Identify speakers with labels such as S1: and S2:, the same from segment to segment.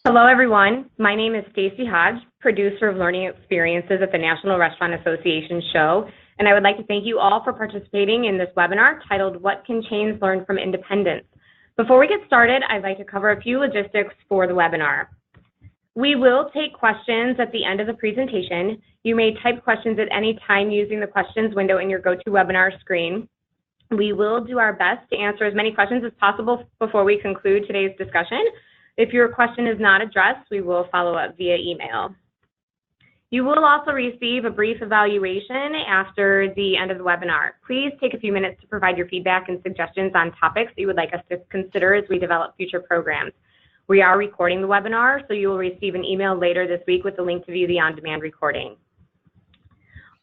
S1: Hello, everyone. My name is Stacy Hodge, producer of Learning Experiences at the National Restaurant Association show, and I would like to thank you all for participating in this webinar titled What Can Chains Learn from Independence? Before we get started, I'd like to cover a few logistics for the webinar. We will take questions at the end of the presentation. You may type questions at any time using the questions window in your GoToWebinar screen. We will do our best to answer as many questions as possible before we conclude today's discussion. If your question is not addressed, we will follow up via email. You will also receive a brief evaluation after the end of the webinar. Please take a few minutes to provide your feedback and suggestions on topics that you would like us to consider as we develop future programs. We are recording the webinar, so you will receive an email later this week with the link to view the on-demand recording.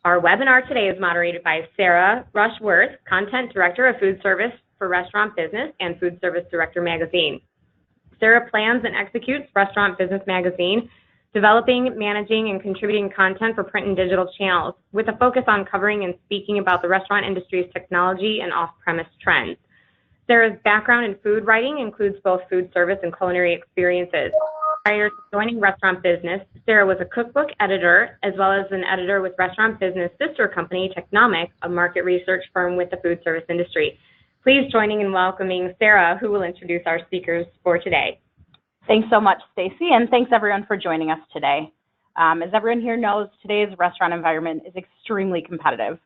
S1: Our webinar today is moderated by Sarah Rushworth, Content Director of Food Service for Restaurant Business and Food Service Director Magazine. Sarah plans and executes Restaurant Business Magazine, developing, managing, and contributing content for print and digital channels, with a focus on covering and speaking about the restaurant industry's technology and off-premise trends. Sarah's background in food writing includes both food service and culinary experiences. Prior to joining Restaurant Business, Sarah was a cookbook editor, as well as an editor with Restaurant Business' sister company, Technomic, a market research firm with the food service industry. Please joining in welcoming Sarah, who will introduce our speakers for today.
S2: Thanks so much, Stacy, and thanks everyone for joining us today. As everyone here knows, today's restaurant environment is extremely competitive.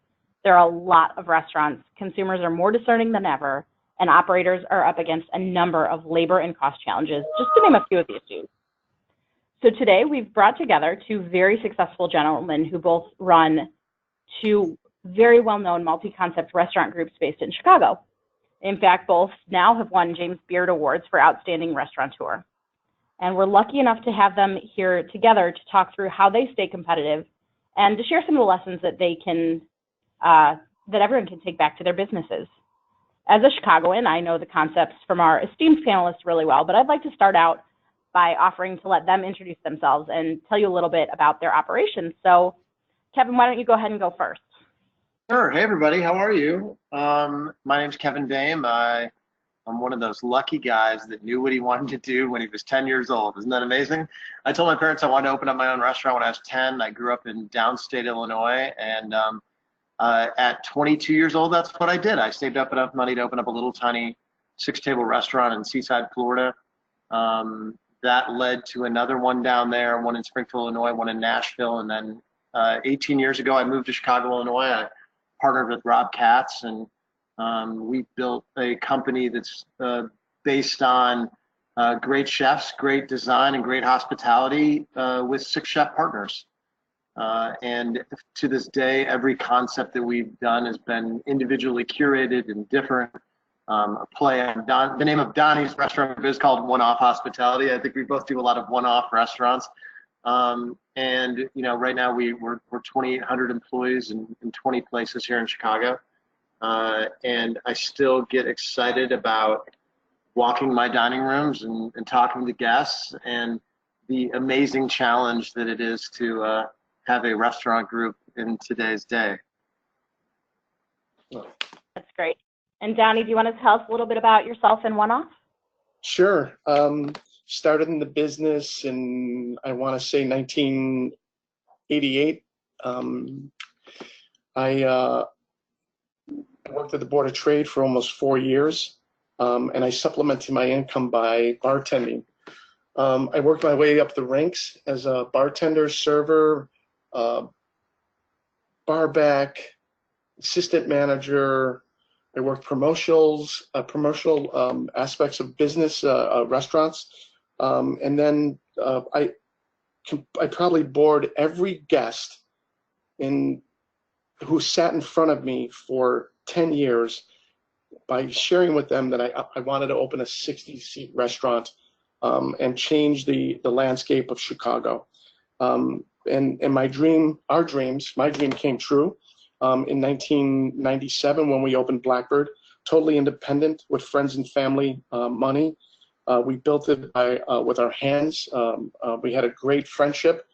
S2: There are a lot of restaurants, consumers are more discerning than ever, and operators are up against a number of labor and cost challenges, just to name a few of the issues. So today we've brought together two very successful gentlemen who both run two very well-known multi-concept restaurant groups based in Chicago. In fact, both now have won James Beard Awards for Outstanding Restaurateur. And we're lucky enough to have them here together to talk through how they stay competitive and to share some of the lessons that they can, that everyone can take back to their businesses. As a Chicagoan, I know the concepts from our esteemed panelists really well, but I'd like to start out by offering to let them introduce themselves and tell you a little bit about their operations. So, Kevin, why don't you go ahead and go first?
S3: Sure. Hey, everybody. How are you? My name's Kevin Dame. I'm one of those lucky guys that knew what he wanted to do when he was 10 years old. Isn't that amazing? I told my parents I wanted to open up my own restaurant when I was 10. I grew up in downstate Illinois, and at 22 years old, that's what I did. I saved up enough money to open up a little tiny 6-table restaurant in Seaside, Florida. That led to another one down there, one in Springfield, Illinois, one in Nashville, and then 18 years ago, I moved to Chicago, Illinois. I partnered with Rob Katz, and we built a company that's based on great chefs, great design, and great hospitality with 6 chef partners. And to this day, every concept that we've done has been individually curated and different. A play on the name of Donnie's restaurant is called One-Off Hospitality. I think we both do a lot of one-off restaurants. And you know, right now we're 2,800 employees in 20 places here in Chicago. And I still get excited about walking my dining rooms and talking to guests, and the amazing challenge that it is to have a restaurant group in today's day.
S2: That's great. And Donnie, do you want to tell us a little bit about yourself and One-Off?
S4: Sure. Started in the business in, I want to say, 1988. I worked at the Board of Trade for almost 4 years, and I supplemented my income by bartending. I worked my way up the ranks as a bartender, server, barback, assistant manager. I worked promotional aspects of business, restaurants, and then I probably bored every guest who sat in front of me for 10 years by sharing with them that I wanted to open a 60-seat restaurant and change the landscape of Chicago. And my dream came true. In 1997, when we opened Blackbird, totally independent with friends and family money. We built it with our hands. We had a great friendship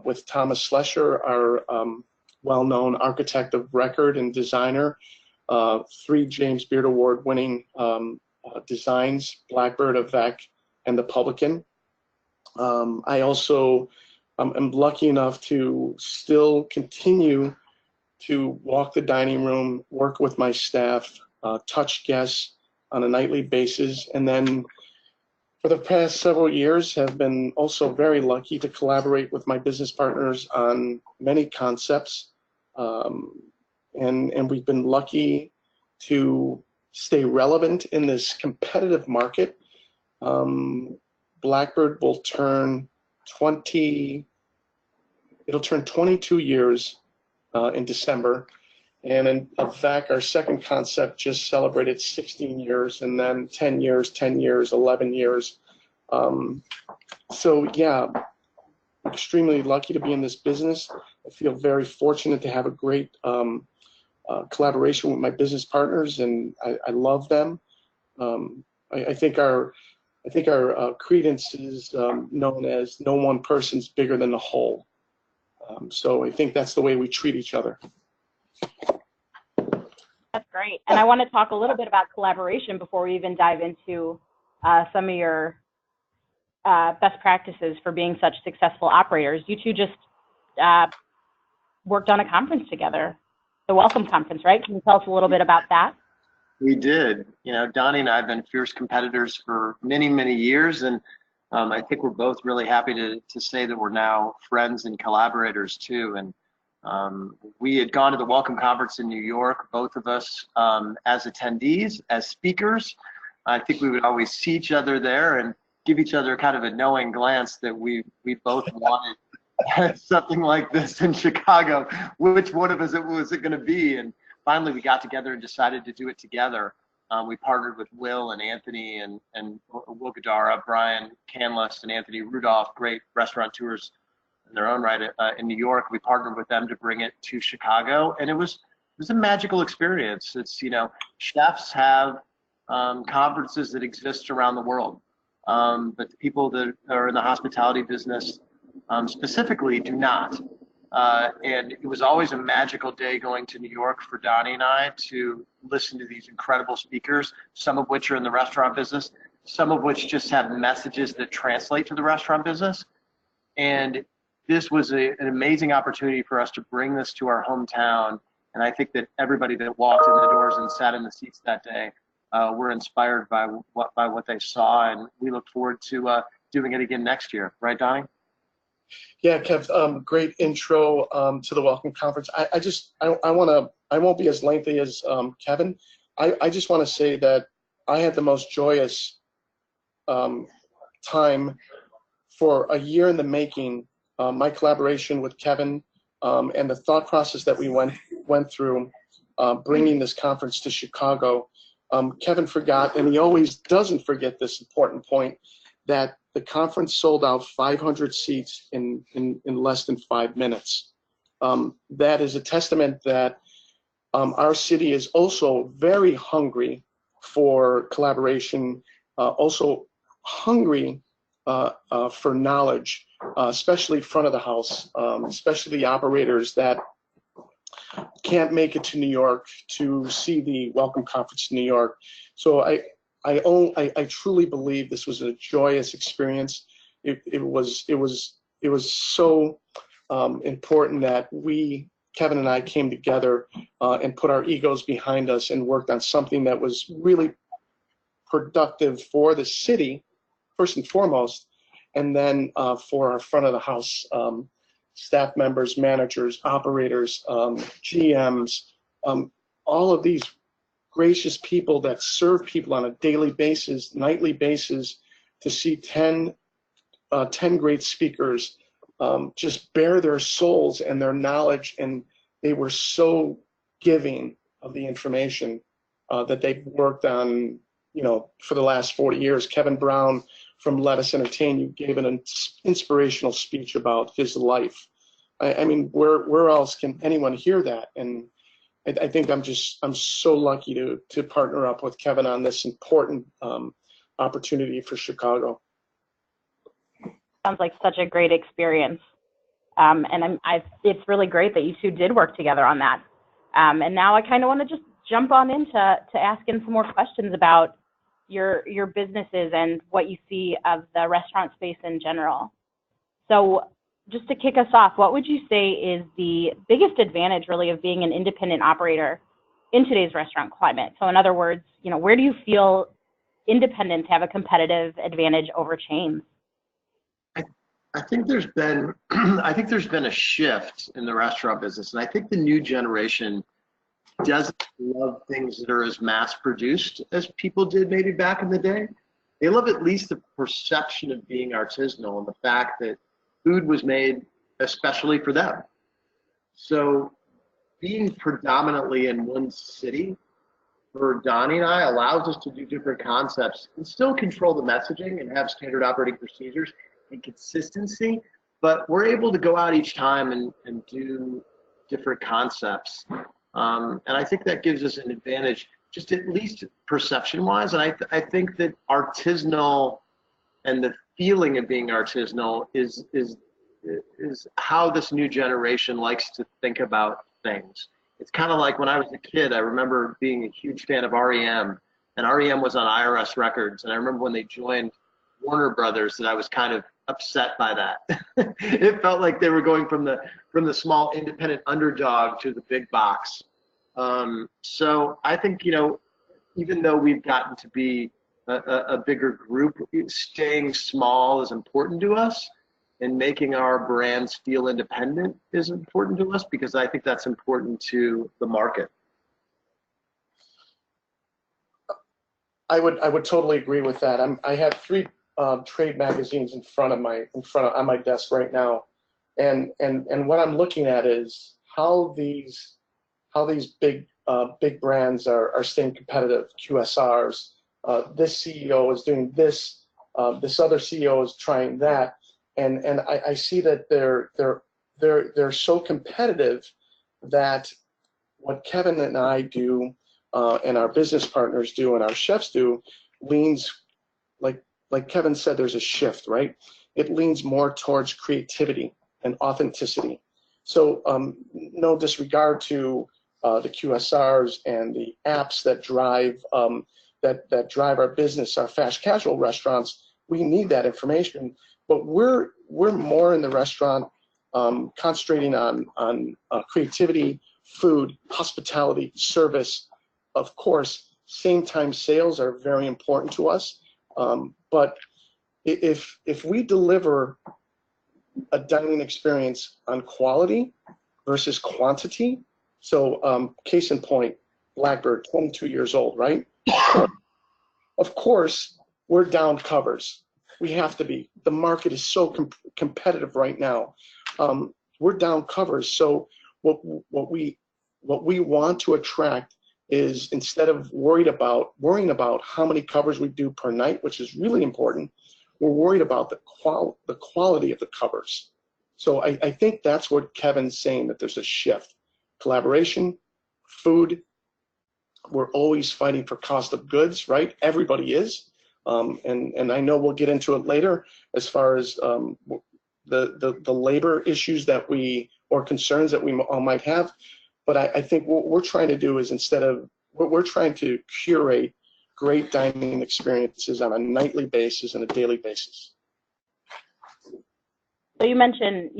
S4: with Thomas Schlescher, our well-known architect of record and designer. 3 James Beard Award winning designs, Blackbird, Avec, and the Publican. I also am lucky enough to still continue to walk the dining room, work with my staff, touch guests on a nightly basis, and then for the past several years have been also very lucky to collaborate with my business partners on many concepts. And we've been lucky to stay relevant in this competitive market. Blackbird will turn 22 years in December. And in fact, our second concept just celebrated 16 years, and then 10 years, 10 years, 11 years. So yeah, extremely lucky to be in this business. I feel very fortunate to have a great collaboration with my business partners, and I love them. I think our credence is known as no one person's bigger than the whole. So I think that's the way we treat each other.
S2: That's great. And I want to talk a little bit about collaboration before we even dive into some of your best practices for being such successful operators. You two just worked on a conference together, the Welcome Conference, right? Can you tell us a little bit about that?
S3: We did. You know, Donnie and I have been fierce competitors for many, many years, and I think we're both really happy to say that we're now friends and collaborators too. And we had gone to the Welcome Conference in New York, both of us as attendees, as speakers. I think we would always see each other there and give each other kind of a knowing glance that we both wanted something like this in Chicago. Which one of us was it going to be? And finally, we got together and decided to do it together. We partnered with Will and Anthony and Will Gadara, Brian Canlis, and Anthony Rudolph, great restaurateurs in their own right in New York. We partnered with them to bring it to Chicago, and it was a magical experience. It's, you know, chefs have conferences that exist around the world, but the people that are in the hospitality business specifically do not. And it was always a magical day going to New York for Donnie and I to listen to these incredible speakers, some of which are in the restaurant business, some of which just have messages that translate to the restaurant business. And this was an amazing opportunity for us to bring this to our hometown. And I think that everybody that walked in the doors and sat in the seats that day were inspired by what they saw. And we look forward to doing it again next year. Right, Donnie?
S4: Yeah, Kev, great intro to the Welcome Conference. I won't be as lengthy as Kevin. I just want to say that I had the most joyous time for a year in the making. My collaboration with Kevin and the thought process that we went through bringing this conference to Chicago. Kevin forgot, and he always doesn't forget this important point, that the conference sold out 500 seats in less than 5 minutes. That is a testament that our city is also very hungry for collaboration, also hungry for knowledge, especially front of the house, especially the operators that can't make it to New York to see the Welcome Conference in New York. So I truly believe this was a joyous experience. It was so important that Kevin and I came together and put our egos behind us and worked on something that was really productive for the city, first and foremost, and then for our front of the house staff members, managers, operators, GMs, all of these gracious people that serve people on a daily basis, nightly basis, to see 10 great speakers just bare their souls and their knowledge, and they were so giving of the information that they've worked on, you know, for the last 40 years. Kevin Brown from Let Us Entertain You gave an inspirational speech about his life. I mean, where else can anyone hear that? And I think I'm so lucky to partner up with Kevin on this important opportunity for Chicago.
S2: Sounds like such a great experience. And it's really great that you two did work together on that. And now I kind of want to just jump on into asking some more questions about your businesses and what you see of the restaurant space in general. So just to kick us off, what would you say is the biggest advantage really of being an independent operator in today's restaurant climate? So in other words, where do you feel independents have a competitive advantage over chains?
S3: I think there's been a shift in the restaurant business, and I think the new generation doesn't love things that are as mass produced as people did maybe back in the day. They love at least the perception of being artisanal and the fact that food was made especially for them. So being predominantly in one city for Donnie and I allows us to do different concepts and still control the messaging and have standard operating procedures and consistency, but we're able to go out each time and do different concepts. And I think that gives us an advantage, just at least perception-wise. And I think that artisanal and the feeling of being artisanal is how this new generation likes to think about things. It's kind of like when I was a kid, I remember being a huge fan of REM, and REM was on IRS Records. And I remember when they joined Warner Brothers that I was kind of upset by that. It felt like they were going from the small independent underdog to the big box. So I think, even though we've gotten to be a bigger group, staying small is important to us, and making our brands feel independent is important to us, because I think that's important to the market.
S4: I would totally agree with that. I have 3 trade magazines on my desk right now, and what I'm looking at is how these big brands are staying competitive. QSRs, this CEO is doing this, this other CEO is trying that, and I see that they're so competitive that what Kevin and I do, and our business partners do, and our chefs do, leans, like Kevin said, there's a shift, right? It leans more towards creativity and authenticity. So no disregard to the QSRs and the apps that drive that drive our business, our fast casual restaurants. We need that information, but we're more in the restaurant concentrating on creativity, food, hospitality, service. Of course, same time sales are very important to us. But if we deliver a dining experience on quality versus quantity, so case in point, Blackbird, 22 years old, right? Of course, we're down covers. We have to be. The market is so competitive right now. We're down covers. So what we want to attract is, instead of worrying about how many covers we do per night, which is really important, we're worried about the quality of the covers. So I think that's what Kevin's saying, that there's a shift. Collaboration, food, we're always fighting for cost of goods, right? Everybody is. And I know we'll get into it later as far as the labor issues or concerns that we all might have. But I think what we're trying to do is, we're trying to curate great dining experiences on a nightly basis and a daily basis.
S2: So you mentioned,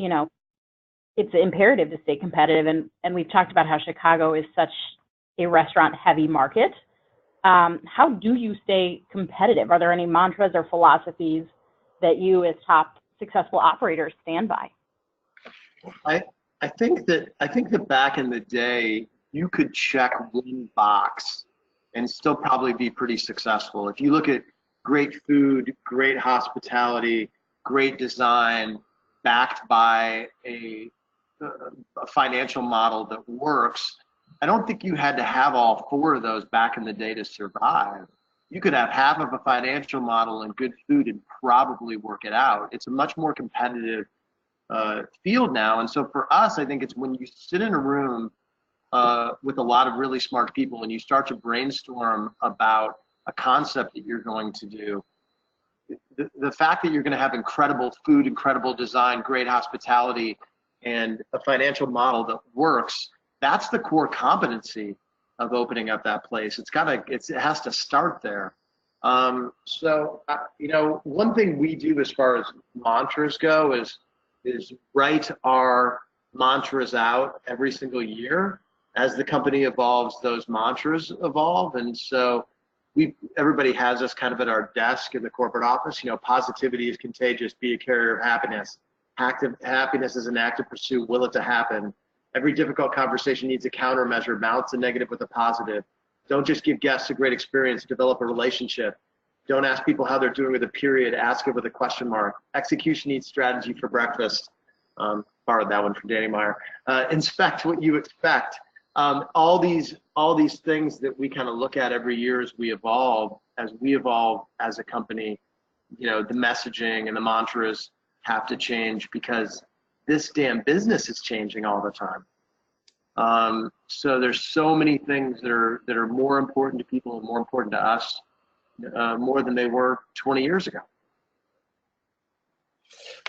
S2: it's imperative to stay competitive, and we've talked about how Chicago is such a restaurant-heavy market. How do you stay competitive? Are there any mantras or philosophies that you, as top successful operators, stand by?
S3: I think that back in the day, you could check one box and still probably be pretty successful. If you look at great food, great hospitality, great design, backed by a financial model that works, I don't think you had to have all 4 of those back in the day to survive. You could have half of a financial model and good food and probably work it out. It's a much more competitive field now. And so for us, I think it's when you sit in a room with a lot of really smart people and you start to brainstorm about a concept that you're going to do, the fact that you're going to have incredible food, incredible design, great hospitality, and a financial model that works, that's the core competency of opening up that place. It has to start there. One thing we do as far as mantras go is write our mantras out every single year. As the company evolves, those mantras evolve, and so everybody has us kind of at our desk in the corporate office. Positivity is contagious. Be a carrier of happiness. Happiness is an active pursuit. Will it to happen. Every difficult conversation needs a countermeasure. Balance the negative with a positive. Don't just give guests a great experience. Develop a relationship. Don't ask people how they're doing with a period. Ask it with a question mark. Execution needs strategy for breakfast. Borrowed that one from Danny Meyer. Inspect what you expect. All these things that we kind of look at every year as we evolve as a company. The messaging and the mantras have to change because this damn business is changing all the time. So there's so many things that are more important to people and more important to us, more than they were 20 years ago.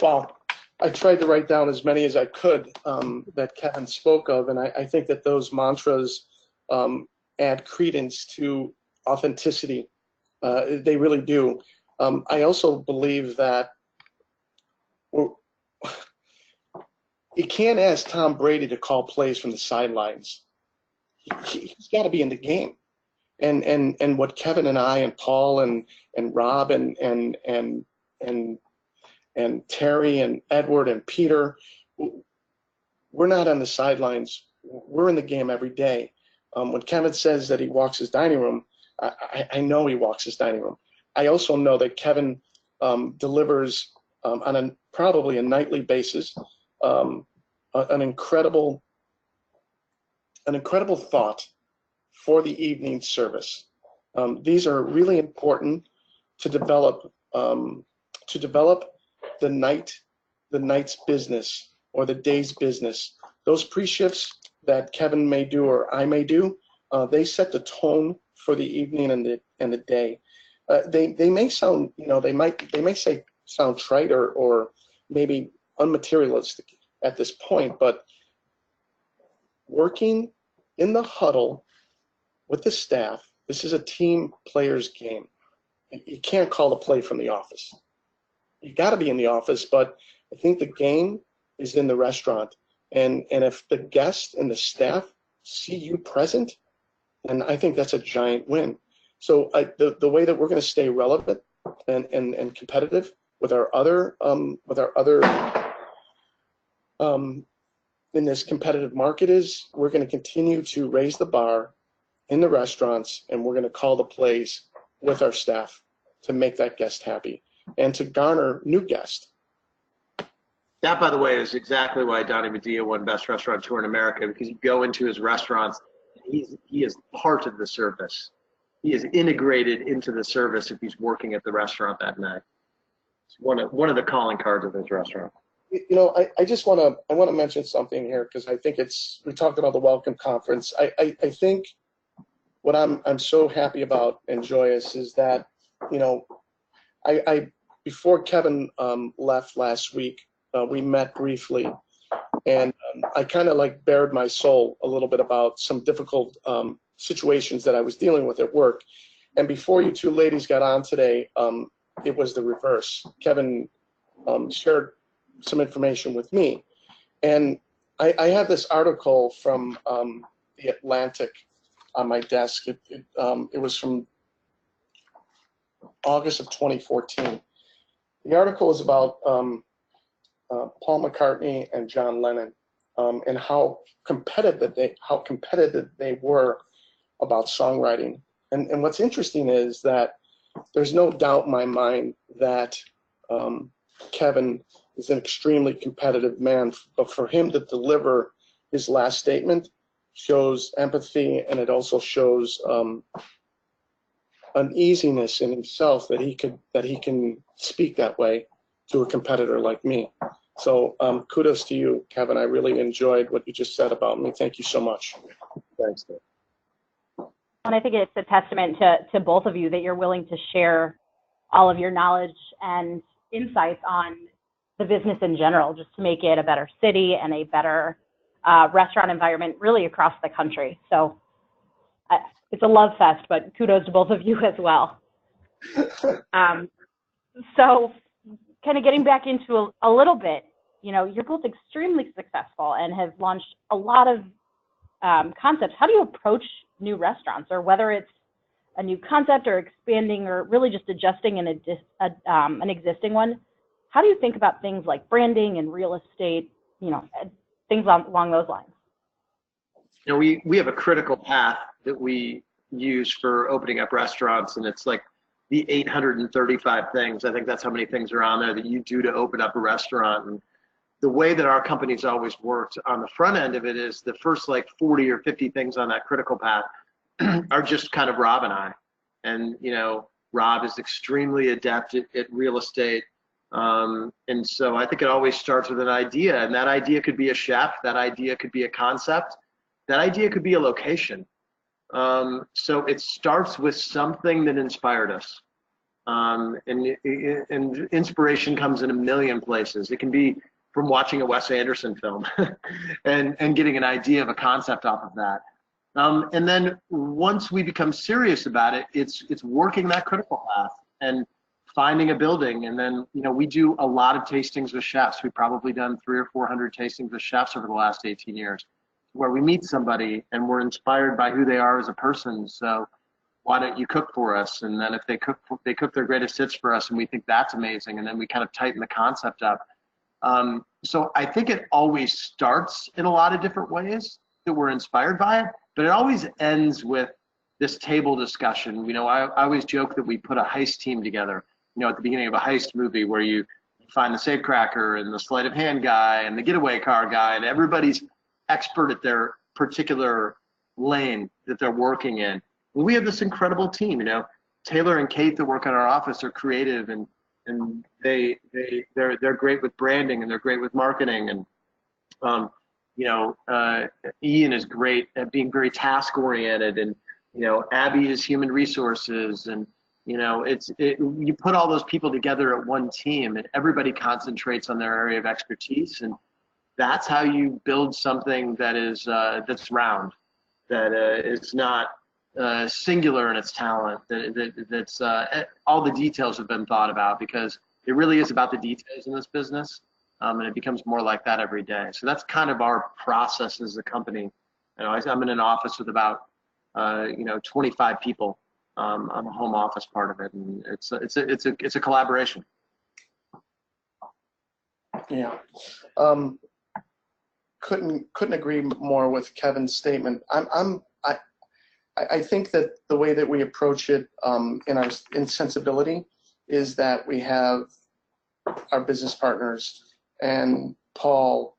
S4: Well, I tried to write down as many as I could that Kevin spoke of, and I think that those mantras add credence to authenticity. They really do. I also believe that you can't ask Tom Brady to call plays from the sidelines. He's got to be in the game. And what Kevin and I and Paul and Rob and Terry and Edward and Peter, we're not on the sidelines. We're in the game every day. When Kevin says that he walks his dining room, I know he walks his dining room. I also know that Kevin delivers on probably a nightly basis an incredible thought for the evening service. These are really important to develop the night's business or the day's business. Those pre-shifts that Kevin may do or I may do, they set the tone for the evening and the day. They may sound, they may sound trite or maybe unmaterialistic at this point, but working in the huddle with the staff, this is a team players game. You can't call the play from the office. You got to be in the office, but I think the game is in the restaurant. And if the guests and the staff see you present, then I think that's a giant win. So the way that we're going to stay relevant and competitive with our other in this competitive market is we're going to continue to raise the bar in the restaurants, and we're going to call the plays with our staff to make that guest happy and to garner new guests.
S3: That, by the way, is exactly why Donnie Medea won Best Restaurateur in America, because you go into his restaurants, he is part of the service. He is integrated into the service if he's working at the restaurant that night. It's one of the calling cards of his restaurant.
S4: I just want to mention something here because I think we talked about the Welcome Conference. I think what I'm so happy about and joyous is that, I before Kevin left last week, we met briefly, and I kind of like bared my soul a little bit about some difficult situations that I was dealing with at work. And before you two ladies got on today, it was the reverse. Kevin shared some information with me, and I have this article from the Atlantic on my desk. It was from August of 2014. The article is about Paul McCartney and John Lennon and how competitive they were about songwriting. And what's interesting is that there's no doubt in my mind that Kevin is an extremely competitive man, but for him to deliver his last statement shows empathy, and it also shows uneasiness in himself that he can speak that way to a competitor like me. So kudos to you, Kevin. I really enjoyed what you just said about me. Thank you so much.
S3: Thanks, Dave.
S2: And I think it's a testament to both of you that you're willing to share all of your knowledge and insights on the business in general, just to make it a better city and a better restaurant environment really across the country. So it's a love fest, but kudos to both of you as well. So kind of getting back into a little bit, you know, you're both extremely successful and have launched a lot of concepts. How do you approach new restaurants, or whether it's a new concept or expanding or really just adjusting an existing one? How do you think about things like branding and real estate, you know, things along those lines?
S3: You know, we have a critical path that we use for opening up restaurants, and it's like the 835 things. I think that's how many things are on there that you do to open up a restaurant. And the way that our company's always worked on the front end of it is the first like 40 or 50 things on that critical path are just kind of Rob and I. And, you know, Rob is extremely adept at real estate. And so I think it always starts with an idea, and that idea could be a chef, that idea could be a concept, that idea could be a location. So it starts with something that inspired us. And inspiration comes in a million places. It can be from watching a Wes Anderson film and getting an idea of a concept off of that. And then once we become serious about it, it's working that critical path and finding a building. And then, you know, we do a lot of tastings with chefs. We've probably done 300 or 400 tastings with chefs over the last 18 years, where we meet somebody and we're inspired by who they are as a person. So why don't you cook for us? And then if they cook their greatest hits for us, and we think that's amazing. And then we kind of tighten the concept up. So I think it always starts in a lot of different ways that we're inspired by it, but it always ends with this table discussion. You know, I always joke that we put a heist team together, you know, at the beginning of a heist movie, where you find the safecracker and the sleight of hand guy and the getaway car guy, and everybody's expert at their particular lane that they're working in. And we have this incredible team, you know, Taylor and Kate that work in our office are creative, and they're great with branding, and they're great with marketing. And you know, Ian is great at being very task oriented, and you know, Abby is human resources, and you know, you put all those people together at one team, and everybody concentrates on their area of expertise, and that's how you build something that is that's round, that is not singular in its talent, that's all the details have been thought about, because it really is about the details in this business, and it becomes more like that every day. So that's kind of our process as a company. You know, I'm in an office with about 25 people. I'm a home office part of it, and it's a collaboration.
S4: Yeah. Couldn't agree more with Kevin's statement. I think that the way that we approach it in sensibility is that we have our business partners and Paul,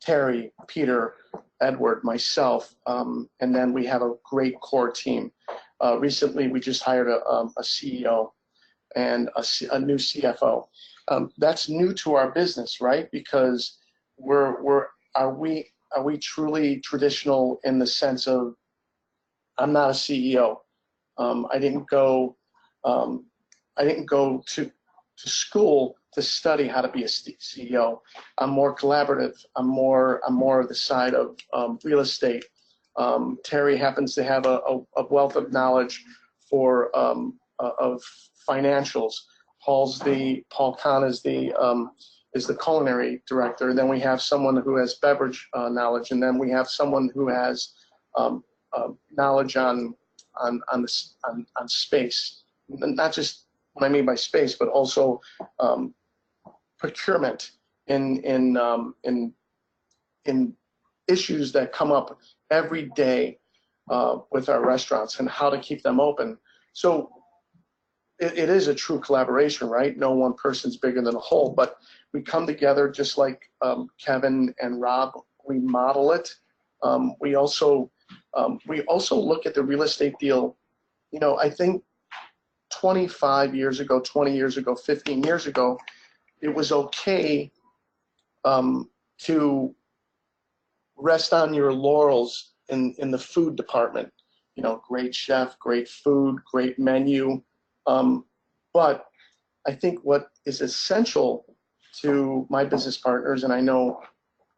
S4: Terry, Peter, Edward, myself, and then we have a great core team. Recently, we just hired a CEO and a new CFO. That's new to our business, right? Because are we truly traditional in the sense of, I'm not a CEO. I didn't go to school to study how to be a CEO. I'm more collaborative. I'm more of the side of real estate. Terry happens to have a wealth of knowledge of financials. Paul Kahn is the culinary director. Then we have someone who has beverage knowledge, and then we have someone who has knowledge on space. Not just what I mean by space, but also procurement in issues that come up every day with our restaurants and how to keep them open. So it is a true collaboration, right? No one person's bigger than a whole, but we come together just like Kevin and Rob. We model it. We also look at the real estate deal. You know, I think 25 years ago, 20 years ago, 15 years ago, it was okay to rest on your laurels in the food department. You know, great chef, great food, great menu. But I think what is essential to my business partners, and I know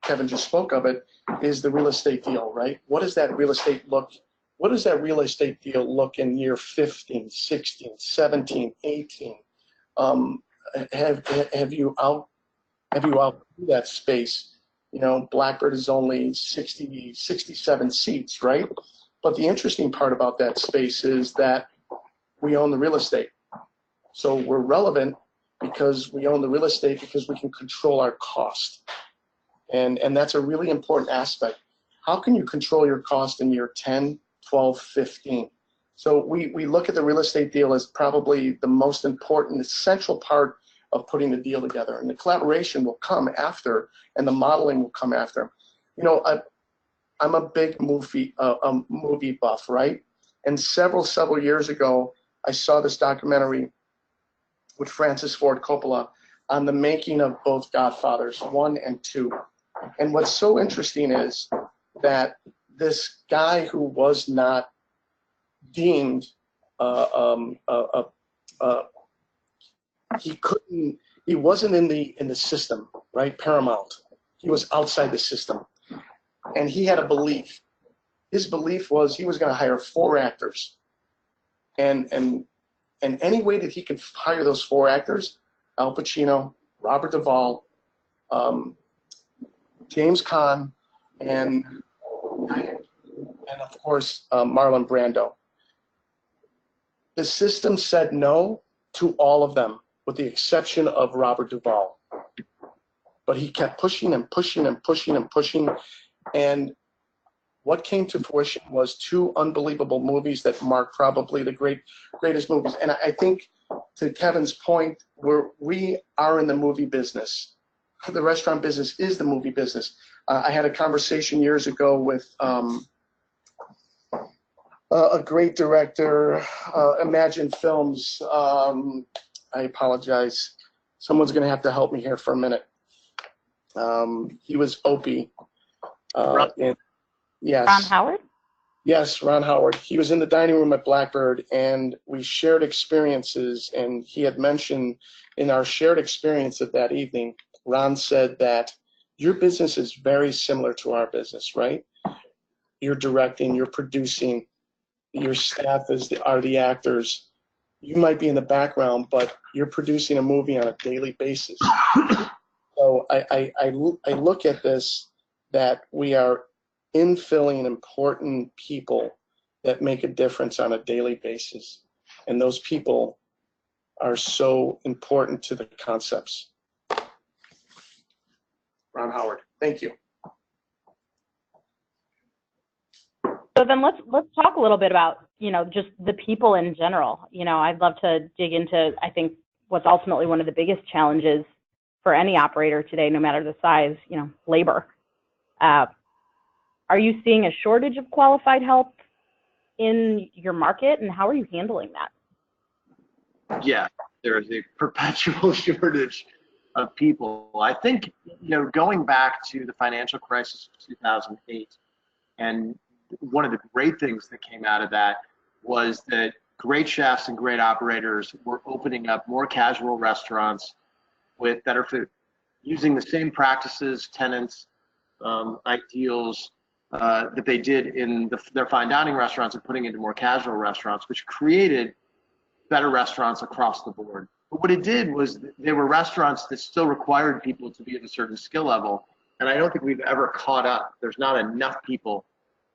S4: Kevin just spoke of it, is the real estate deal, right? What does that real estate look what does that real estate deal look in year 15, 16, 17, 18? Have you out that space? You know, Blackbird is only 67 seats, right? But the interesting part about that space is that we own the real estate. So we're relevant because we own the real estate, because we can control our cost. And that's a really important aspect. How can you control your cost in year 10, 12, 15? So we look at the real estate deal as probably the most important, essential part of putting the deal together. And the collaboration will come after, and the modeling will come after. You know, I'm a big movie buff, right? And several years ago, I saw this documentary with Francis Ford Coppola on the making of both Godfathers 1 and 2. And what's so interesting is that this guy who was not deemed he wasn't in the system, right? Paramount. He was outside the system. And he had a belief. His belief was he was going to hire 4 actors. And any way that he could hire those 4 actors, Al Pacino, Robert Duvall, James Caan, and of course Marlon Brando. The system said no to all of them, with the exception of Robert Duvall. But he kept pushing and pushing and pushing and pushing, and what came to fruition was 2 unbelievable movies that mark probably the greatest movies. And I think, to Kevin's point, we are in the movie business. The restaurant business is the movie business. I had a conversation years ago with a great director, Imagine Films. I apologize. Someone's going to have to help me here for a minute. He was Opie. Yes.
S2: Ron Howard?
S4: Yes, Ron Howard. He was in the dining room at Blackbird, and we shared experiences, and he had mentioned in our shared experience of that evening, Ron said that your business is very similar to our business, right? You're directing, you're producing, your staff are the actors. You might be in the background, but you're producing a movie on a daily basis. So I look at this, that we are infilling important people that make a difference on a daily basis. And those people are so important to the concepts. Ron Howard, thank you.
S2: So then let's talk a little bit about, you know, just the people in general. You know, I'd love to dig into, I think, what's ultimately one of the biggest challenges for any operator today, no matter the size, you know, labor. Are you seeing a shortage of qualified help in your market, and how are you handling that?
S3: Yeah, there is a perpetual shortage of people. I think, you know, going back to the financial crisis of 2008, and one of the great things that came out of that was that great chefs and great operators were opening up more casual restaurants with better food, using the same practices, tenants, ideals that they did in their fine dining restaurants, and putting into more casual restaurants, which created better restaurants across the board. But what it did was they were restaurants that still required people to be at a certain skill level. And I don't think we've ever caught up. There's not enough people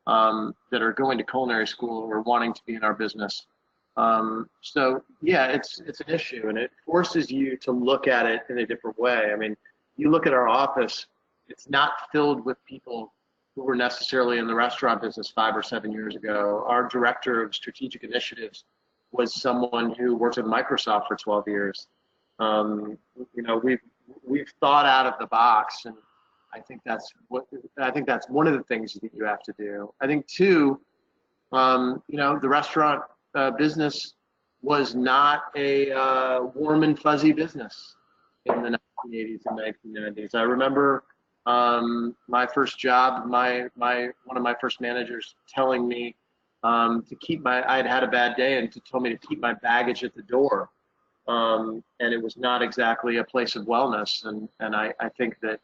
S3: that are going to culinary school or wanting to be in our business. So yeah, it's an issue, and it forces you to look at it in a different way. I mean, you look at our office, it's not filled with people who were necessarily in the restaurant business 5 or 7 years ago. Our director of strategic initiatives was someone who worked at Microsoft for 12 years. You know, we've thought out of the box, and I think that's one of the things that you have to do. I think too, you know, the restaurant business was not a warm and fuzzy business in the 1980s and 1990s. I remember my first job, one of my first managers telling me to keep I had had a bad day, and told me to keep my baggage at the door. And it was not exactly a place of wellness. And I think that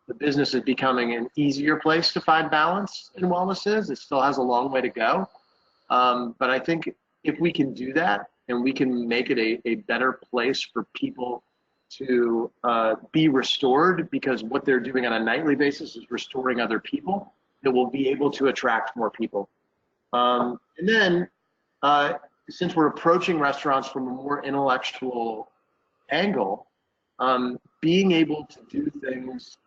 S3: the business is becoming an easier place to find balance in wellness is. It still has a long way to go. But I think if we can do that and we can make it a better place for people to be restored, because what they're doing on a nightly basis is restoring other people, that will be able to attract more people. And then, since we're approaching restaurants from a more intellectual angle, being able to do things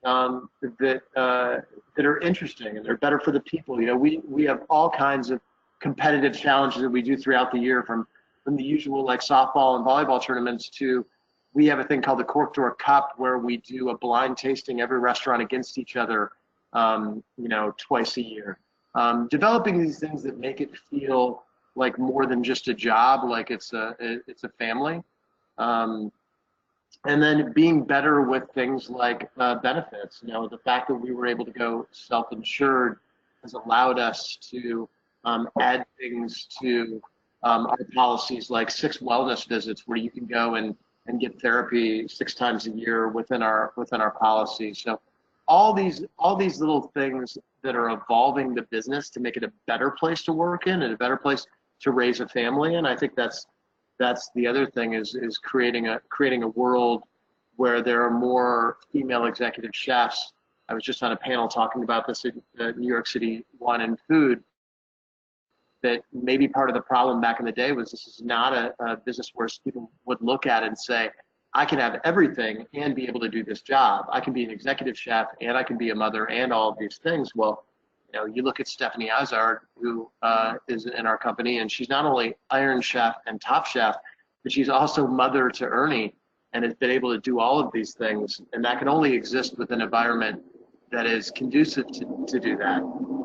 S3: that are interesting and they're better for the people. You know, we have all kinds of competitive challenges that we do throughout the year, from the usual like softball and volleyball tournaments to, we have a thing called the Cork Door Cup, where we do a blind tasting every restaurant against each other, you know, twice a year. Developing these things that make it feel like more than just a job, like it's a family. And then being better with things like benefits. You know, the fact that we were able to go self-insured has allowed us to add things to our policies, like 6 wellness visits, where you can go and get therapy 6 times a year within our policy. So all these little things that are evolving the business to make it a better place to work in and a better place to raise a family in. I think that's the other thing, is creating a world where there are more female executive chefs. I was just on a panel talking about this at New York City Wine and Food, that maybe part of the problem back in the day was this is not a business where people would look at it and say, I can have everything and be able to do this job. I can be an executive chef and I can be a mother and all of these things. Well, you know, you look at Stephanie Azard, who is in our company, and she's not only Iron Chef and Top Chef, but she's also mother to Ernie, and has been able to do all of these things. And that can only exist with an environment that is conducive to do that,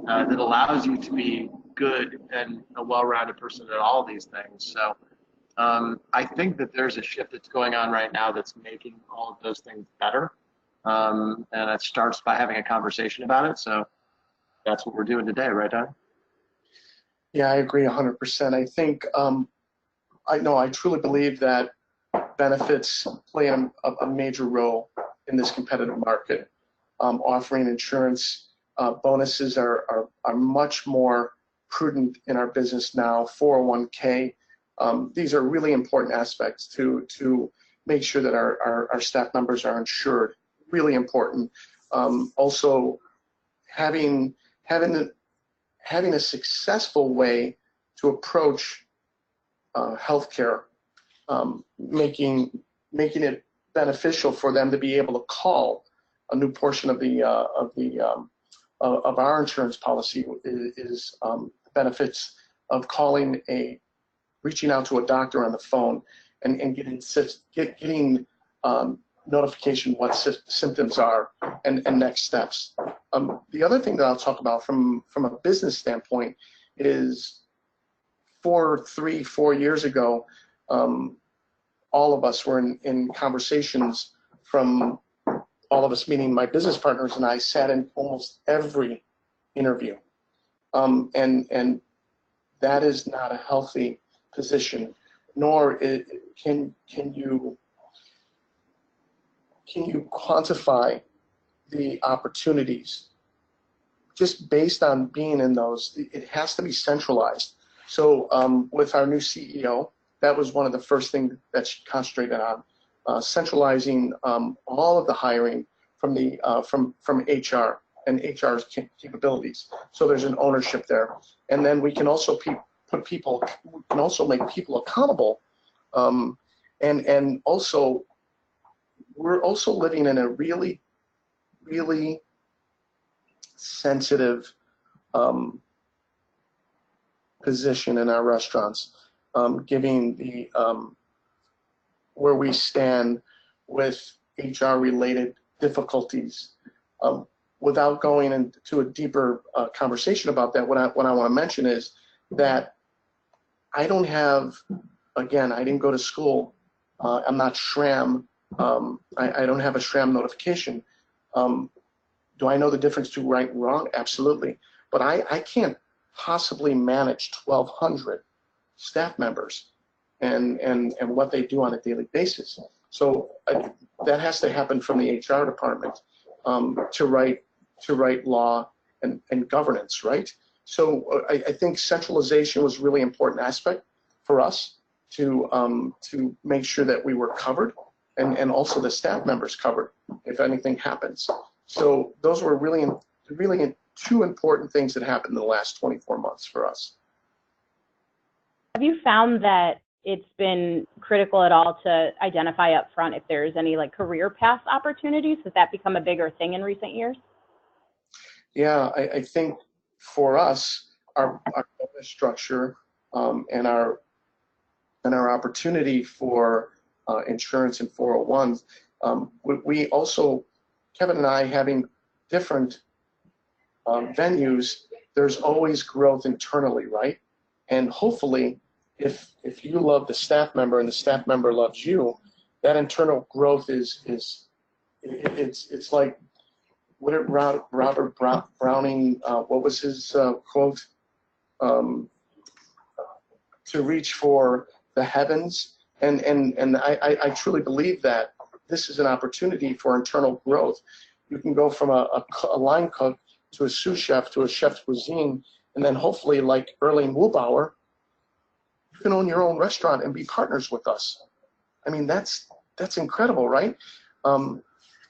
S3: that allows you to be good and a well-rounded person at all of these things. So I think that there's a shift that's going on right now that's making all of those things better. And it starts by having a conversation about it. So that's what we're doing today, right, Don?
S4: Yeah, I agree 100%. I think, I truly believe that benefits play a major role in this competitive market. Offering insurance bonuses are much more prudent in our business now. 401k, these are really important aspects to make sure that our staff members are insured. Really important. Also, having a successful way to approach healthcare, making it beneficial for them to be able to call a new portion of our insurance policy is the benefits of reaching out to a doctor on the phone and getting notification what symptoms are and next steps. The other thing that I'll talk about from a business standpoint is 4 years ago, all of us were in conversations, from all of us, meaning my business partners and I, sat in almost every interview. And that is not a healthy position, nor can you quantify the opportunities just based on being in those. It has to be centralized. So with our new CEO, that was one of the first things that she concentrated on, centralizing all of the hiring from HR and HR's capabilities. So there's an ownership there, and then we can also make people accountable, and also we're also living in a really sensitive position in our restaurants, giving where we stand with HR related difficulties. Without going into a deeper conversation about that, what I want to mention is that I don't have, again, I didn't go to school. I'm not SRAM. I don't have a SRAM notification. Do I know the difference between right and wrong? Absolutely. But I can't possibly manage 1,200 staff members and what they do on a daily basis. So that has to happen from the HR department. to write law and governance, right? So I think centralization was a really important aspect for us to make sure that we were covered and also the staff members covered if anything happens. So those were really two important things that happened in the last 24 months for us.
S2: Have you found that it's been critical at all to identify up front if there's any like career path opportunities? Has that become a bigger thing in recent years?
S4: Yeah, I think for us, our bonus structure and our opportunity for insurance and 401s, we also, Kevin and I, having different venues, there's always growth internally, right? And hopefully, if you love the staff member and the staff member loves you, that internal growth it's like, what did Robert Browning, what was his quote? To reach for the heavens, and I truly believe that this is an opportunity for internal growth. You can go from a line cook to a sous chef to a chef cuisine, and then hopefully, like Erling Wubauer, you can own your own restaurant and be partners with us. I mean, that's incredible, right?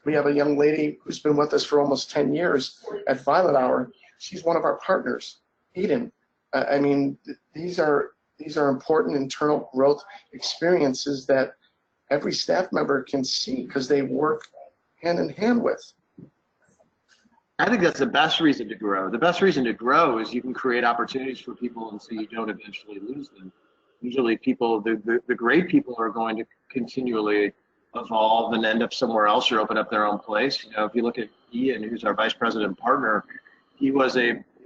S4: We have a young lady who's been with us for almost 10 years at Violet Hour. She's one of our partners, Eden. I mean, these are important internal growth experiences that every staff member can see because they work hand in hand with.
S3: I think that's the best reason to grow. The best reason to grow is you can create opportunities for people and so you don't eventually lose them. Usually people, the great people are going to continually evolve and end up somewhere else or open up their own place. You know, if you look at Ian, who's our vice president partner, he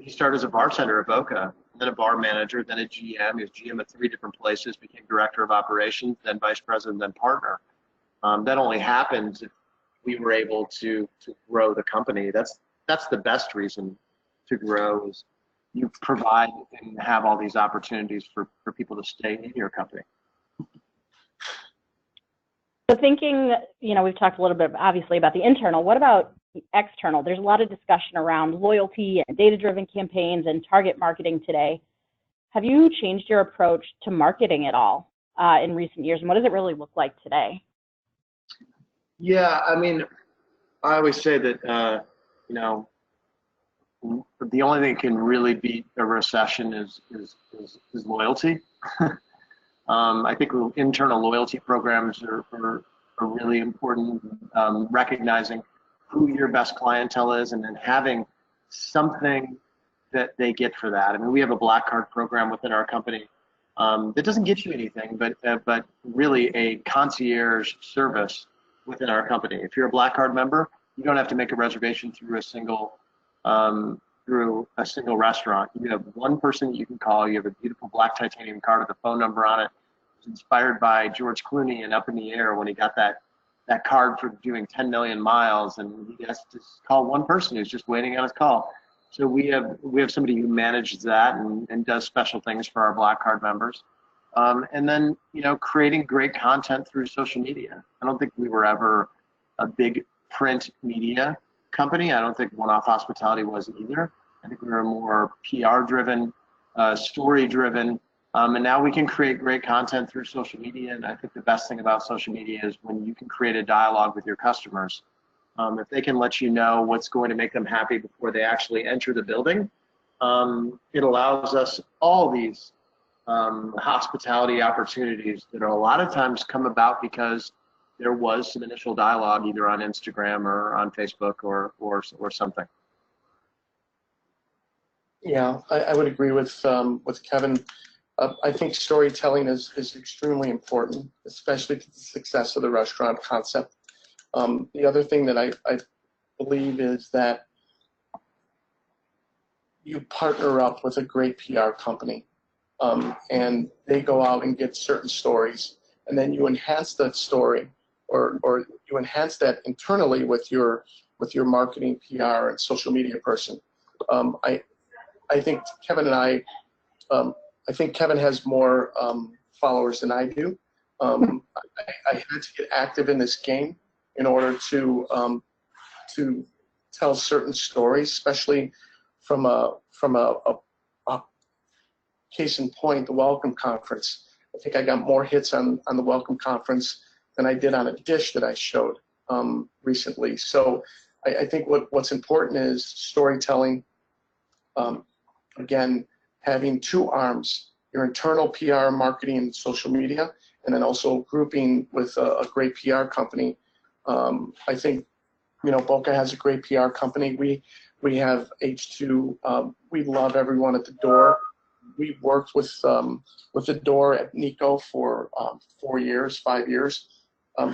S3: started as a bartender at Boca, then a bar manager, then a GM. He was GM at 3 different places, became director of operations, then vice president, then partner. That only happens if we were able to grow the company. That's the best reason to grow, is you provide and have all these opportunities for people to stay in your company.
S2: So thinking, you know, we've talked a little bit obviously about the internal. What about the external? There's a lot of discussion around loyalty and data-driven campaigns and target marketing today. Have you changed your approach to marketing at all in recent years, and what does it really look like today?
S3: Yeah, I mean, I always say that, you know, the only thing that can really beat a recession is loyalty. I think internal loyalty programs are really important, recognizing who your best clientele is and then having something that they get for that. I mean, we have a Black Card program within our company that doesn't get you anything, but really a concierge service within our company. If you're a Black Card member, you don't have to make a reservation through a single restaurant. You have one person that you can call. You have a beautiful black titanium card with a phone number on it. It's inspired by George Clooney and Up in the Air when he got that card for doing 10 million miles, and he has to call one person who's just waiting on his call. So we have somebody who manages that and does special things for our Black Card members. And then, you know, creating great content through social media. I don't think we were ever a big print media company. I don't think One-Off Hospitality was either. I think we were more PR driven, story driven, and now we can create great content through social media. And I think the best thing about social media is when you can create a dialogue with your customers. If they can let you know what's going to make them happy before they actually enter the building, it allows us all these hospitality opportunities that are a lot of times come about because there was some initial dialogue either on Instagram or on Facebook or something.
S4: Yeah, I would agree with Kevin. I think storytelling is extremely important, especially to the success of the restaurant concept. The other thing that I believe is that you partner up with a great PR company, and they go out and get certain stories, and then you enhance that story, or you enhance that internally with your marketing, PR, and social media person. I think Kevin and I think Kevin has more followers than I do. I had to get active in this game in order to tell certain stories, especially from a case in point, the Welcome Conference. I think I got more hits on the Welcome Conference than I did on a dish that I showed recently. So I think what's important is storytelling. Again, having two arms, your internal PR, marketing, and social media, and then also grouping with a great PR company. I think, Boca has a great PR company. We have H2. We love everyone at the door. We worked with the door at Nico for 4 years, 5 years.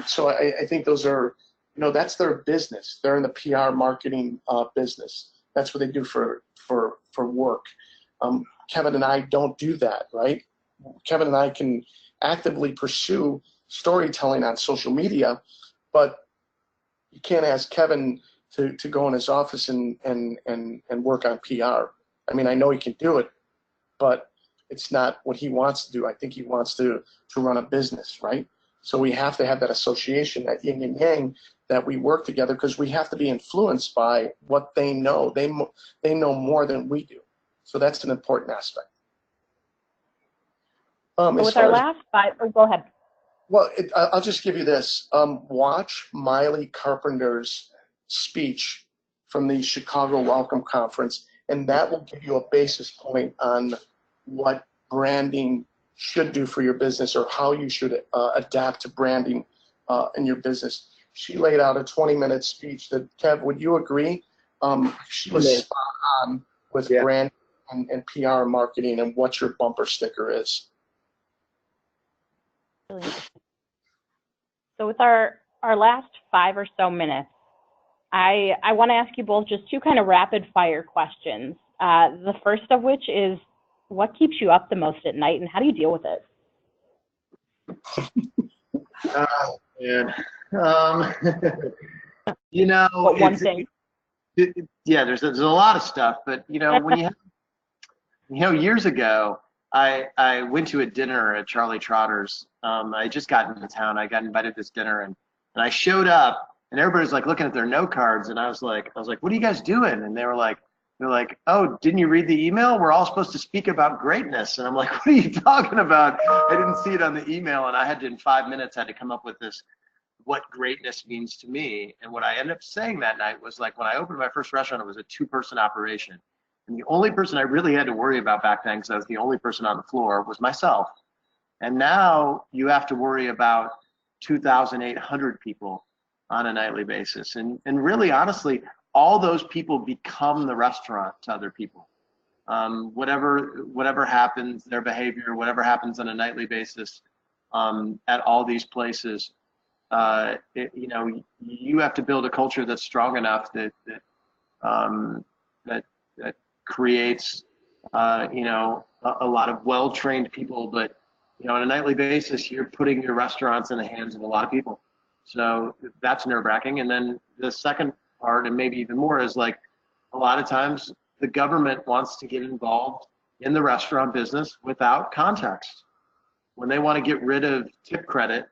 S4: So I think those are, that's their business. They're in the PR marketing business. That's what they do for work. Kevin and I don't do that, right? Kevin and I can actively pursue storytelling on social media, but you can't ask Kevin to go in his office and work on PR. I mean, I know he can do it, but it's not what he wants to do. I think he wants to run a business, right? So we have to have that association, that yin and yang, that we work together, because we have to be influenced by what they know. They know more than we do. So that's an important aspect.
S2: So with our last 5, go ahead.
S4: Well, I'll just give you this. Watch Miley Carpenter's speech from the Chicago Welcome Conference, and that will give you a basis point on what branding should do for your business, or how you should adapt to branding in your business. She laid out a 20-minute speech that, Kev, would you agree? She was spot on with brand and PR marketing and what your bumper sticker is.
S2: Really interesting. So with our last 5 or so minutes, I want to ask you both just 2 kind of rapid fire questions. The first of which is, what keeps you up the most at night, and how do you deal with it?
S3: Oh, man.
S2: What one thing?
S3: There's a lot of stuff, but when years ago, I went to a dinner at Charlie Trotter's. I just got into town. I got invited to this dinner, and I showed up, and everybody's like looking at their note cards, and I was like, what are you guys doing? And they're like, oh, didn't you read the email? We're all supposed to speak about greatness. And I'm like, what are you talking about? I didn't see it on the email, and I had to, in 5 minutes, had to come up with this, what greatness means to me. And what I ended up saying that night was, like, when I opened my first restaurant, it was a 2-person operation. And the only person I really had to worry about back then, because I was the only person on the floor, was myself. And now you have to worry about 2,800 people on a nightly basis. And really, honestly, all those people become the restaurant to other people. Whatever happens, their behavior, whatever happens on a nightly basis at all these places, you have to build a culture that's strong enough that creates a lot of well-trained people, but on a nightly basis, you're putting your restaurants in the hands of a lot of people. So that's nerve-wracking. And then the second part, and maybe even more, is, like, a lot of times the government wants to get involved in the restaurant business without context. When they want to get rid of tip credit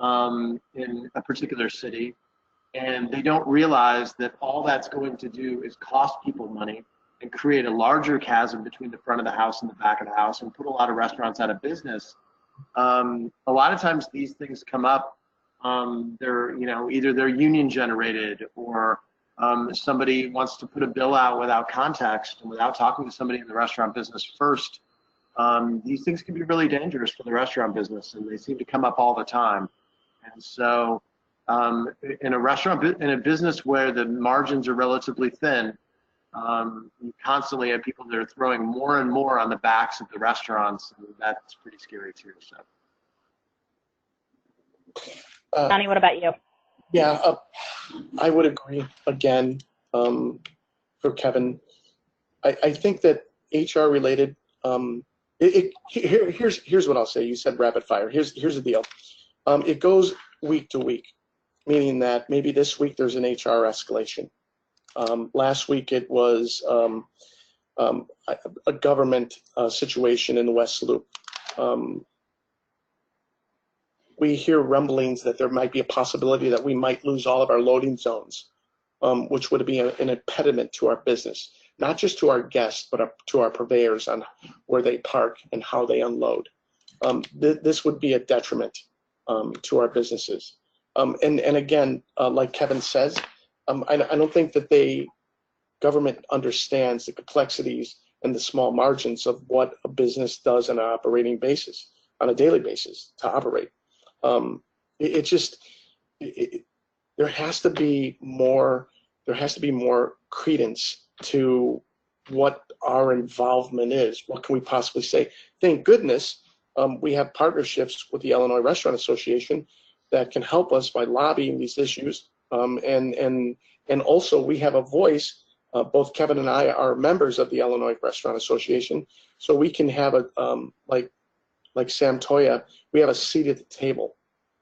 S3: in a particular city, and they don't realize that all that's going to do is cost people money and create a larger chasm between the front of the house and the back of the house, and put a lot of restaurants out of business. A lot of times these things come up. They're either they're union generated, or somebody wants to put a bill out without context and without talking to somebody in the restaurant business first. These things can be really dangerous for the restaurant business, and they seem to come up all the time. And so in a business where the margins are relatively thin, you constantly have people that are throwing more and more on the backs of the restaurants, and that's pretty scary too. So,
S2: Johnny, what about you?
S4: Yeah, I would agree again for Kevin. I think that HR related. Here's what I'll say. You said rapid fire. Here's the deal. It goes week to week, meaning that maybe this week there's an HR escalation. Last week it was a government situation in the West Loop. We hear rumblings that there might be a possibility that we might lose all of our loading zones which would be an impediment to our business, not just to our guests, but to our purveyors on where they park and how they unload. This would be a detriment to our businesses. And again, like Kevin says, I don't think that government understands the complexities and the small margins of what a business does on an operating basis, on a daily basis to operate. There has to be more credence to what our involvement is. What can we possibly say? Thank goodness we have partnerships with the Illinois Restaurant Association that can help us by lobbying these issues. And also we have a voice. Both Kevin and I are members of the Illinois Restaurant Association, so we can have like Sam Toya, we have a seat at the table,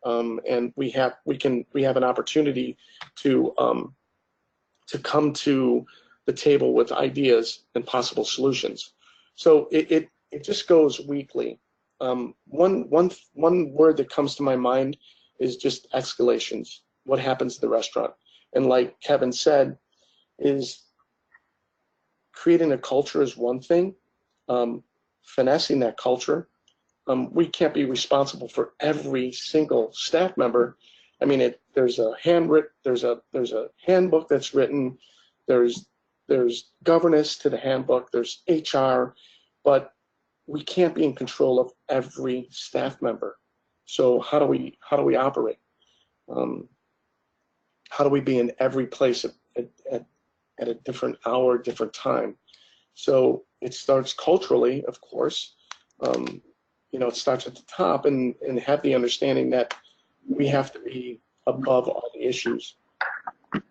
S4: and we have an opportunity to come to the table with ideas and possible solutions. So it just goes weekly. One word that comes to my mind is just escalations. What happens to the restaurant? And like Kevin said, is creating a culture is one thing. Finessing that culture, we can't be responsible for every single staff member. I mean, there's a handbook that's written. There's governance to the handbook. There's HR, but we can't be in control of every staff member. So how do we operate? How do we be in every place at a different hour, different time? So it starts culturally, of course. It starts at the top, and have the understanding that we have to be above all the issues in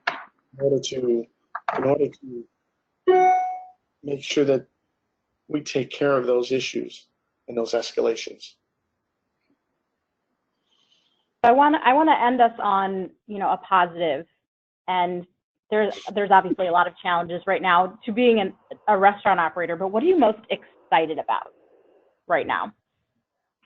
S4: order to make sure that we take care of those issues and those escalations.
S2: I want to end us on a positive, and there's obviously a lot of challenges right now to being a restaurant operator, but what are you most excited about right now?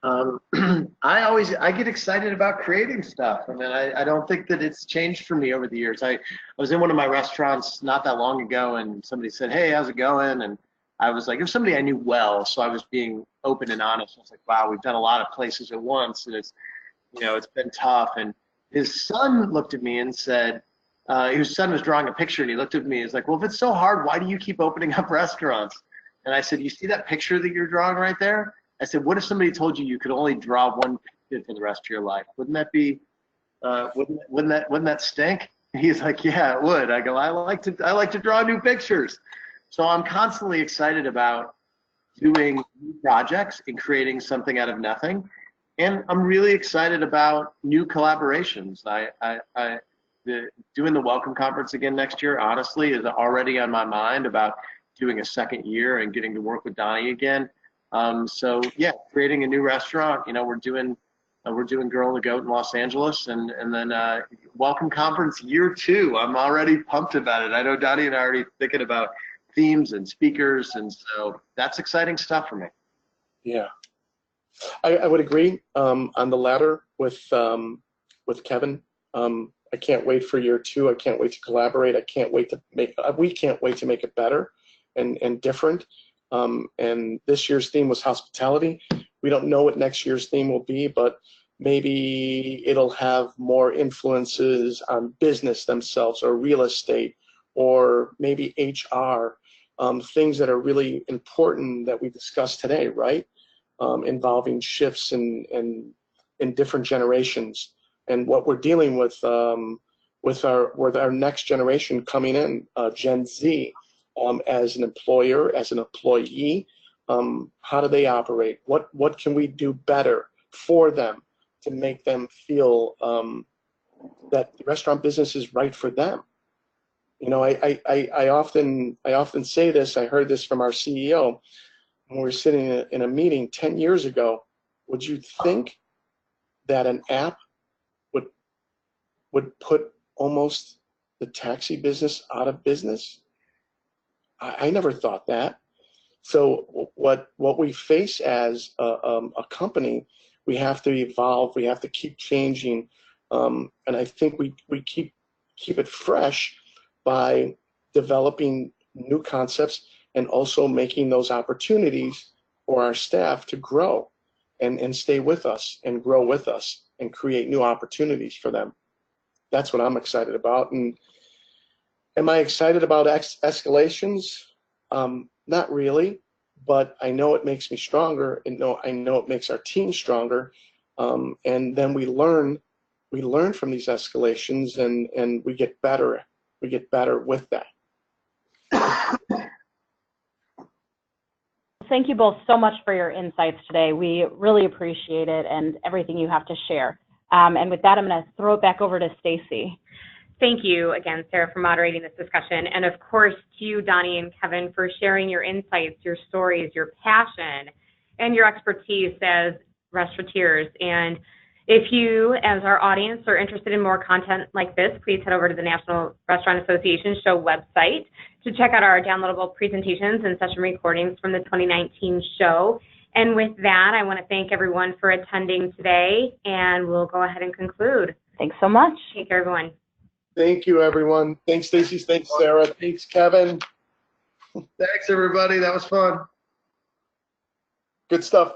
S3: I get excited about creating stuff. I mean, I don't think that it's changed for me over the years. I was in one of my restaurants not that long ago, and somebody said, "Hey, how's it going?" And I was like, it was somebody I knew well, so I was being open and honest. I was like, "Wow, we've done a lot of places at once, and it's been tough." And his son looked at me and said, his son was drawing a picture, and he looked at me and was like, "Well, if it's so hard, why do you keep opening up restaurants?" And I said, "You see that picture that you're drawing right there?" I said, "What if somebody told you you could only draw one picture for the rest of your life? Wouldn't that be, wouldn't that stink?" He's like, "Yeah, it would." I go, I like to draw new pictures. So I'm constantly excited about doing new projects and creating something out of nothing. And I'm really excited about new collaborations. Doing the Welcome Conference again next year, honestly, is already on my mind about doing a second year and getting to work with Donnie again. So yeah, creating a new restaurant. We're doing Girl and the Goat in Los Angeles, and then Welcome Conference year 2. I'm already pumped about it. I know Donnie and I are already thinking about themes and speakers, and so that's exciting stuff for me.
S4: Yeah, I would agree on the latter with Kevin. I can't wait for year 2. I can't wait to collaborate. We can't wait to make it better and different. And this year's theme was hospitality. We don't know what next year's theme will be, but maybe it'll have more influences on business themselves or real estate or maybe HR, things that are really important that we discussed today, right? Involving shifts in different generations and what we're dealing with our next generation coming in, Gen Z. As an employer, as an employee, how do they operate? What can we do better for them to make them feel that the restaurant business is right for them? I often say this. I heard this from our CEO when we were sitting in a meeting 10 years ago. Would you think that an app would put almost the taxi business out of business? I never thought that. So what we face as a company, we have to evolve. We have to keep changing, and I think we keep it fresh by developing new concepts and also making those opportunities for our staff to grow and stay with us and grow with us and create new opportunities for them. That's what I'm excited about. And am I excited about escalations? Not really, but I know it makes me stronger, and I know it makes our team stronger. And then we learn from these escalations, and we get better. We get better with that.
S2: Thank you both so much for your insights today. We really appreciate it and everything you have to share. And with that, I'm going to throw it back over to Stacy.
S1: Thank you again, Sarah, for moderating this discussion. And of course, to you, Donnie and Kevin, for sharing your insights, your stories, your passion, and your expertise as restaurateurs. And if you, as our audience, are interested in more content like this, please head over to the National Restaurant Association show website to check out our downloadable presentations and session recordings from the 2019 show. And with that, I want to thank everyone for attending today, and we'll go ahead and conclude.
S2: Thanks so much.
S1: Take care, everyone.
S4: Thank you, everyone. Thanks, Stacy. Thanks, Sarah. Thanks, Kevin.
S3: Thanks, everybody. That was fun.
S4: Good stuff.